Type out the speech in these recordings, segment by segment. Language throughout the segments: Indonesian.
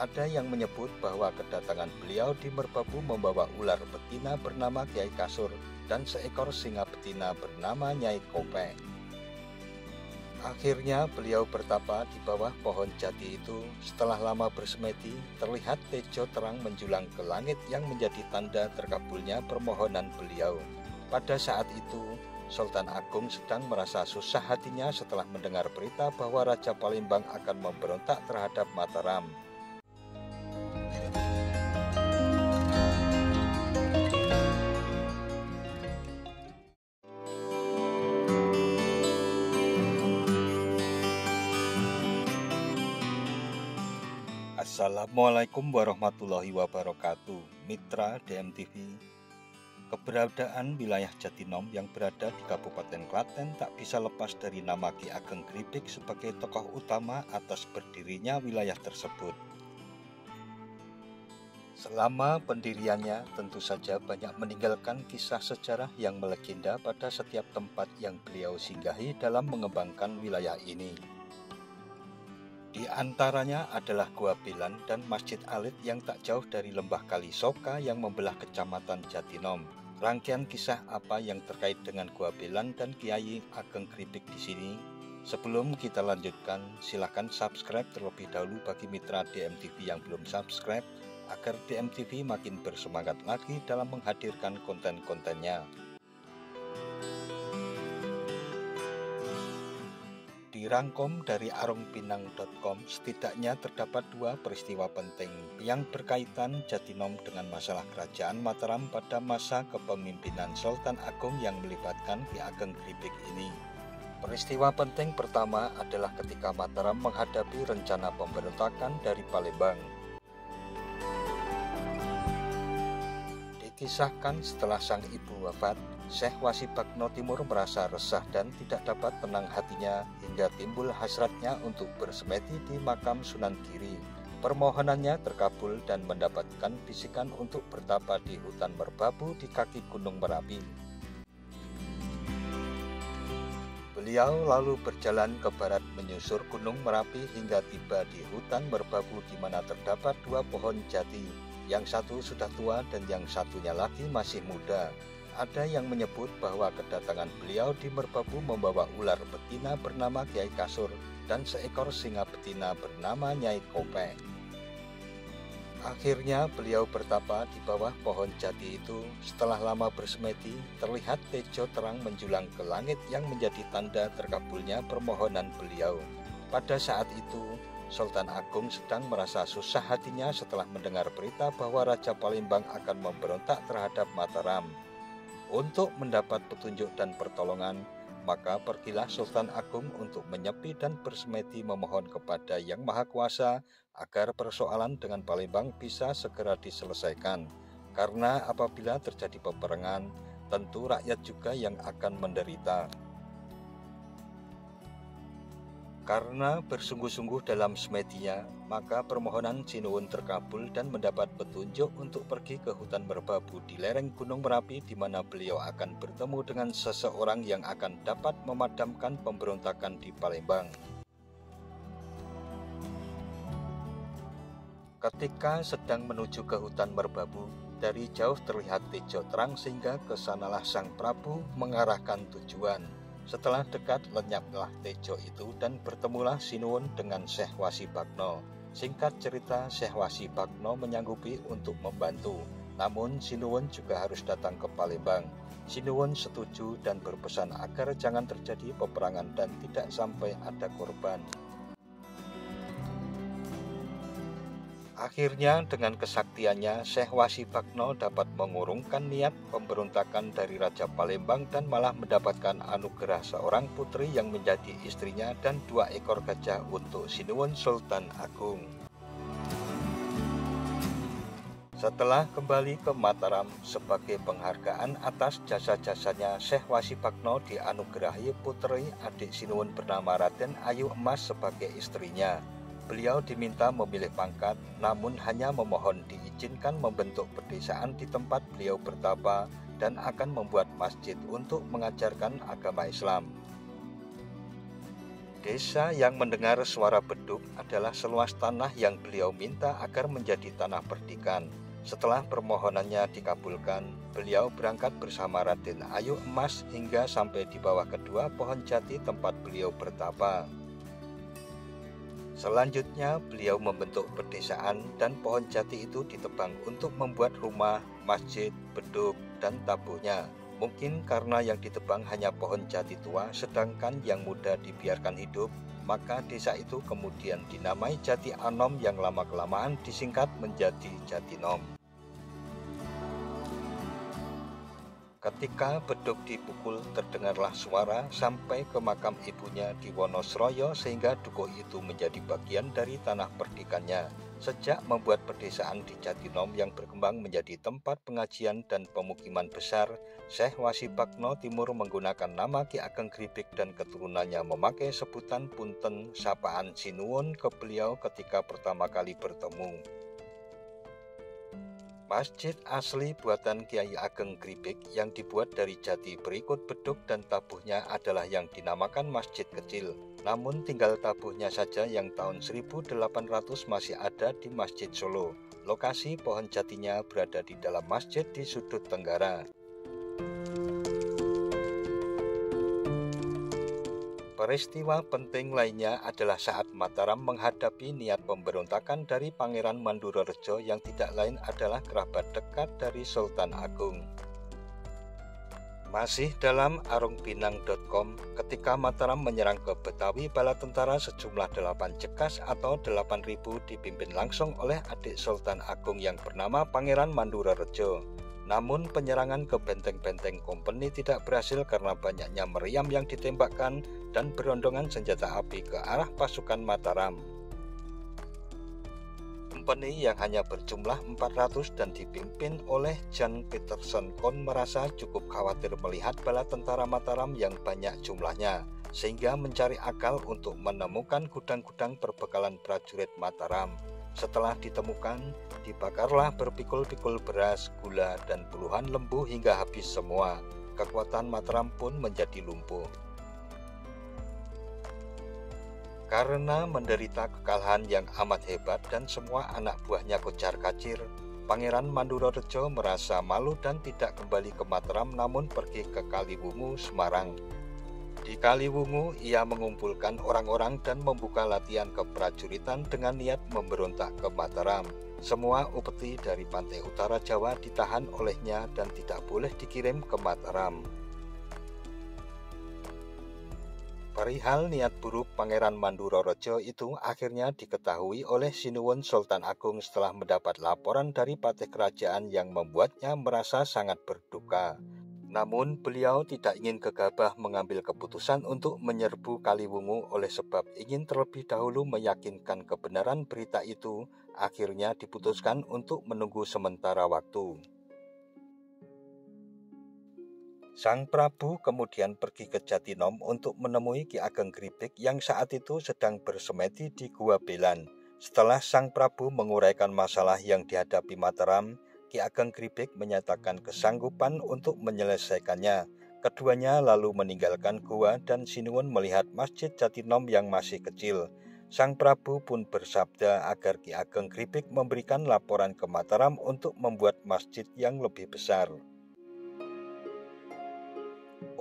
Ada yang menyebut bahwa kedatangan beliau di Merbabu membawa ular betina bernama Kiai Kasur dan seekor singa betina bernama Nyai Kopeng. Akhirnya beliau bertapa di bawah pohon jati itu. Setelah lama bersemedi, terlihat tejo terang menjulang ke langit yang menjadi tanda terkabulnya permohonan beliau. Pada saat itu, Sultan Agung sedang merasa susah hatinya setelah mendengar berita bahwa Raja Palembang akan memberontak terhadap Mataram. Assalamualaikum warahmatullahi wabarakatuh. Mitra DMTV. Keberadaan wilayah Jatinom yang berada di Kabupaten Klaten tak bisa lepas dari nama Ki Ageng Gripik sebagai tokoh utama atas berdirinya wilayah tersebut. Selama pendiriannya tentu saja banyak meninggalkan kisah sejarah yang melegenda pada setiap tempat yang beliau singgahi dalam mengembangkan wilayah ini. Di antaranya adalah Gua Pilan dan Masjid Alit yang tak jauh dari Lembah Kalisoka yang membelah Kecamatan Jatinom. Rangkaian kisah apa yang terkait dengan Gua Pilan dan Kiai Ageng Gripik di sini? Sebelum kita lanjutkan, silakan subscribe terlebih dahulu bagi mitra DMTV yang belum subscribe, agar DMTV makin bersemangat lagi dalam menghadirkan konten-kontennya. Dirangkum dari arungpinang.com, setidaknya terdapat dua peristiwa penting yang berkaitan Jatinom dengan masalah kerajaan Mataram pada masa kepemimpinan Sultan Agung yang melibatkan Ki Ageng Gripik ini. Peristiwa penting pertama adalah ketika Mataram menghadapi rencana pemberontakan dari Palembang. Dikisahkan setelah sang ibu wafat, Syekh Wasi Bagno Timur merasa resah dan tidak dapat tenang hatinya hingga timbul hasratnya untuk bersemedi di makam Sunan Giri. Permohonannya terkabul dan mendapatkan bisikan untuk bertapa di hutan Merbabu di kaki Gunung Merapi. Beliau lalu berjalan ke barat menyusur Gunung Merapi hingga tiba di hutan Merbabu di mana terdapat dua pohon jati. Yang satu sudah tua dan yang satunya lagi masih muda. Ada yang menyebut bahwa kedatangan beliau di Merbabu membawa ular betina bernama Kiai Kasur dan seekor singa betina bernama Nyai Kopeng. Akhirnya beliau bertapa di bawah pohon jati itu. Setelah lama bersemedi, terlihat tejo terang menjulang ke langit yang menjadi tanda terkabulnya permohonan beliau. Pada saat itu, Sultan Agung sedang merasa susah hatinya setelah mendengar berita bahwa Raja Palembang akan memberontak terhadap Mataram. Untuk mendapat petunjuk dan pertolongan, maka pergilah Sultan Agung untuk menyepi dan bersemedi memohon kepada Yang Maha Kuasa agar persoalan dengan Palembang bisa segera diselesaikan. Karena apabila terjadi peperangan, tentu rakyat juga yang akan menderita. Karena bersungguh-sungguh dalam semedinya, maka permohonan Sinuwun terkabul dan mendapat petunjuk untuk pergi ke hutan Merbabu di lereng Gunung Merapi di mana beliau akan bertemu dengan seseorang yang akan dapat memadamkan pemberontakan di Palembang. Ketika sedang menuju ke hutan Merbabu, dari jauh terlihat tejo terang sehingga kesanalah Sang Prabu mengarahkan tujuan. Setelah dekat lenyaplah tejo itu dan bertemulah Sinuwun dengan Syekh Wasi Bagno. Singkat cerita, Syekh Wasi Bagno menyanggupi untuk membantu. Namun Sinuwun juga harus datang ke Palembang. Sinuwun setuju dan berpesan agar jangan terjadi peperangan dan tidak sampai ada korban. Akhirnya dengan kesaktiannya, Syekh Wasi Bagno dapat mengurungkan niat pemberontakan dari Raja Palembang dan malah mendapatkan anugerah seorang putri yang menjadi istrinya dan 2 ekor gajah untuk Sinuwun Sultan Agung. Setelah kembali ke Mataram sebagai penghargaan atas jasa-jasanya, Syekh Wasi Bagno dianugerahi putri adik Sinuwun bernama Raden Ayu Emas sebagai istrinya. Beliau diminta memilih pangkat, namun hanya memohon diizinkan membentuk pedesaan di tempat beliau bertapa dan akan membuat masjid untuk mengajarkan agama Islam. Desa yang mendengar suara beduk adalah seluas tanah yang beliau minta agar menjadi tanah perdikan. Setelah permohonannya dikabulkan, beliau berangkat bersama Raden Ayu Emas hingga sampai di bawah kedua pohon jati tempat beliau bertapa. Selanjutnya, beliau membentuk pedesaan dan pohon jati itu ditebang untuk membuat rumah, masjid, beduk, dan tabuhnya. Mungkin karena yang ditebang hanya pohon jati tua, sedangkan yang muda dibiarkan hidup, maka desa itu kemudian dinamai Jati Anom yang lama-kelamaan disingkat menjadi Jatinom. Ketika beduk dipukul, terdengarlah suara sampai ke makam ibunya di Wonosroyo sehingga dukuh itu menjadi bagian dari tanah perdikannya. Sejak membuat pedesaan di Jatinom yang berkembang menjadi tempat pengajian dan pemukiman besar, Syekh Wasipakno Timur menggunakan nama Ki Ageng Gribik dan keturunannya memakai sebutan punten sapaan sinuwun ke beliau ketika pertama kali bertemu. Masjid asli buatan Kiai Ageng Gribik yang dibuat dari jati berikut beduk dan tabuhnya adalah yang dinamakan Masjid Kecil. Namun tinggal tabuhnya saja yang tahun 1800 masih ada di Masjid Solo. Lokasi pohon jatinya berada di dalam masjid di sudut tenggara. Peristiwa penting lainnya adalah saat Mataram menghadapi niat pemberontakan dari Pangeran Mandurorejo yang tidak lain adalah kerabat dekat dari Sultan Agung. Masih dalam arungbinang.com, ketika Mataram menyerang ke Betawi bala tentara sejumlah 8 cekas atau 8.000 dipimpin langsung oleh adik Sultan Agung yang bernama Pangeran Mandurorejo. Namun penyerangan ke benteng-benteng kompeni tidak berhasil karena banyaknya meriam yang ditembakkan dan berondongan senjata api ke arah pasukan Mataram. Kompeni yang hanya berjumlah 400 dan dipimpin oleh Jan Peterson Kon merasa cukup khawatir melihat bala tentara Mataram yang banyak jumlahnya, sehingga mencari akal untuk menemukan gudang-gudang perbekalan prajurit Mataram. Setelah ditemukan, dibakarlah berpikul-pikul beras, gula, dan puluhan lembu hingga habis semua. Kekuatan Mataram pun menjadi lumpuh. Karena menderita kekalahan yang amat hebat dan semua anak buahnya kocar-kacir, Pangeran Mandurorejo merasa malu dan tidak kembali ke Mataram namun pergi ke Kaliwungu, Semarang. Di Kaliwungu, ia mengumpulkan orang-orang dan membuka latihan keprajuritan dengan niat memberontak ke Mataram. Semua upeti dari pantai utara Jawa ditahan olehnya dan tidak boleh dikirim ke Mataram. Perihal niat buruk Pangeran Mandurorejo itu akhirnya diketahui oleh Sinuwun Sultan Agung setelah mendapat laporan dari patih kerajaan yang membuatnya merasa sangat berduka. Namun beliau tidak ingin gegabah mengambil keputusan untuk menyerbu Kaliwungu oleh sebab ingin terlebih dahulu meyakinkan kebenaran berita itu. Akhirnya diputuskan untuk menunggu sementara waktu. Sang Prabu kemudian pergi ke Jatinom untuk menemui Ki Ageng Gribik yang saat itu sedang bersemedi di Gua Belan. Setelah Sang Prabu menguraikan masalah yang dihadapi Mataram, Ki Ageng Gribik menyatakan kesanggupan untuk menyelesaikannya. Keduanya lalu meninggalkan gua dan Sinuwun melihat Masjid Jatinom yang masih kecil. Sang Prabu pun bersabda agar Ki Ageng Gribik memberikan laporan ke Mataram untuk membuat masjid yang lebih besar.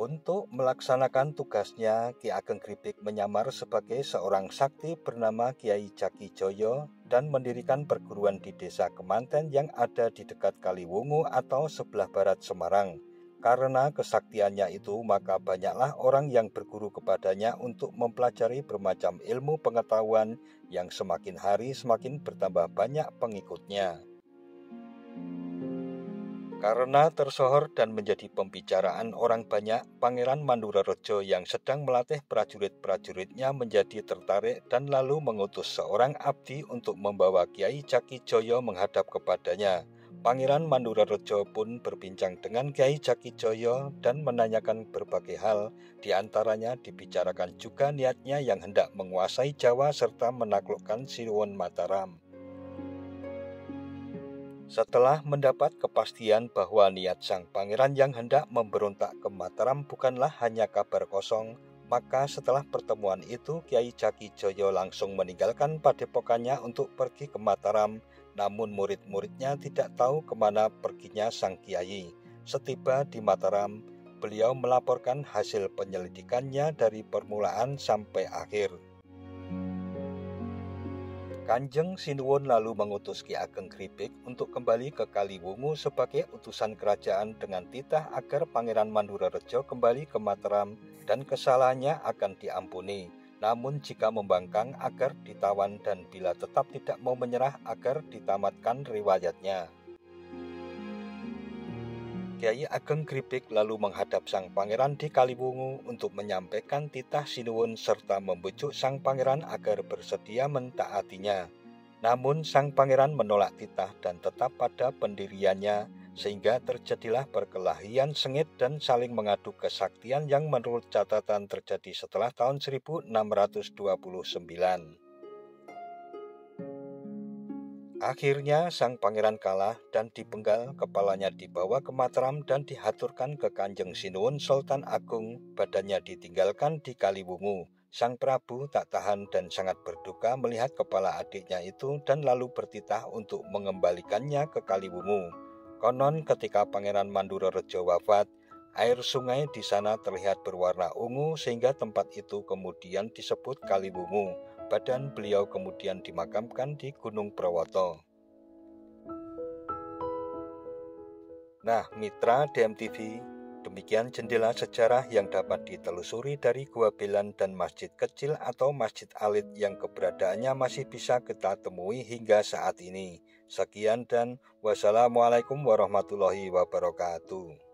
Untuk melaksanakan tugasnya, Ki Ageng Gribik menyamar sebagai seorang sakti bernama Kiai Jaki Joyo dan mendirikan perguruan di desa Kemanten yang ada di dekat Kaliwungu atau sebelah barat Semarang. Karena kesaktiannya itu, maka banyaklah orang yang berguru kepadanya untuk mempelajari bermacam ilmu pengetahuan yang semakin hari semakin bertambah banyak pengikutnya. Karena tersohor dan menjadi pembicaraan orang banyak, Pangeran Mandurorejo yang sedang melatih prajurit-prajuritnya menjadi tertarik dan lalu mengutus seorang abdi untuk membawa Kiai Jaki Joyo menghadap kepadanya. Pangeran Mandurorejo pun berbincang dengan Kiai Jaki Joyo dan menanyakan berbagai hal, diantaranya dibicarakan juga niatnya yang hendak menguasai Jawa serta menaklukkan Sinuwun Mataram. Setelah mendapat kepastian bahwa niat sang pangeran yang hendak memberontak ke Mataram bukanlah hanya kabar kosong, Maka setelah pertemuan itu Kiai Jakijoyo langsung meninggalkan padepokannya untuk pergi ke Mataram. Namun murid-muridnya tidak tahu kemana perginya sang kiai. Setiba di Mataram, beliau melaporkan hasil penyelidikannya dari permulaan sampai akhir. Kanjeng Sinuwun lalu mengutus Ki Ageng Gripik untuk kembali ke Kaliwungu sebagai utusan kerajaan dengan titah agar Pangeran Mandurarejo kembali ke Mataram dan kesalahannya akan diampuni. Namun jika membangkang agar ditawan dan bila tetap tidak mau menyerah agar ditamatkan riwayatnya. Kiai Ageng Gripik lalu menghadap sang pangeran di Kaliwungu untuk menyampaikan titah Sinuwun serta membujuk sang pangeran agar bersedia mentaatinya. Namun sang pangeran menolak titah dan tetap pada pendiriannya, sehingga terjadilah perkelahian sengit dan saling mengadu kesaktian yang menurut catatan terjadi setelah tahun 1629. Akhirnya sang pangeran kalah dan dipenggal, kepalanya dibawa ke Mataram dan dihaturkan ke Kanjeng Sinuwun Sultan Agung, badannya ditinggalkan di Kaliwungu. Sang Prabu tak tahan dan sangat berduka melihat kepala adiknya itu dan lalu bertitah untuk mengembalikannya ke Kaliwungu. Konon ketika Pangeran Mandurarejo wafat, air sungai di sana terlihat berwarna ungu sehingga tempat itu kemudian disebut Kaliwungu. Badan beliau kemudian dimakamkan di Gunung Prowoto. Nah, mitra DMTV, demikian jendela sejarah yang dapat ditelusuri dari Gua Belan dan masjid kecil atau Masjid Alit yang keberadaannya masih bisa kita temui hingga saat ini. Sekian dan wassalamualaikum warahmatullahi wabarakatuh.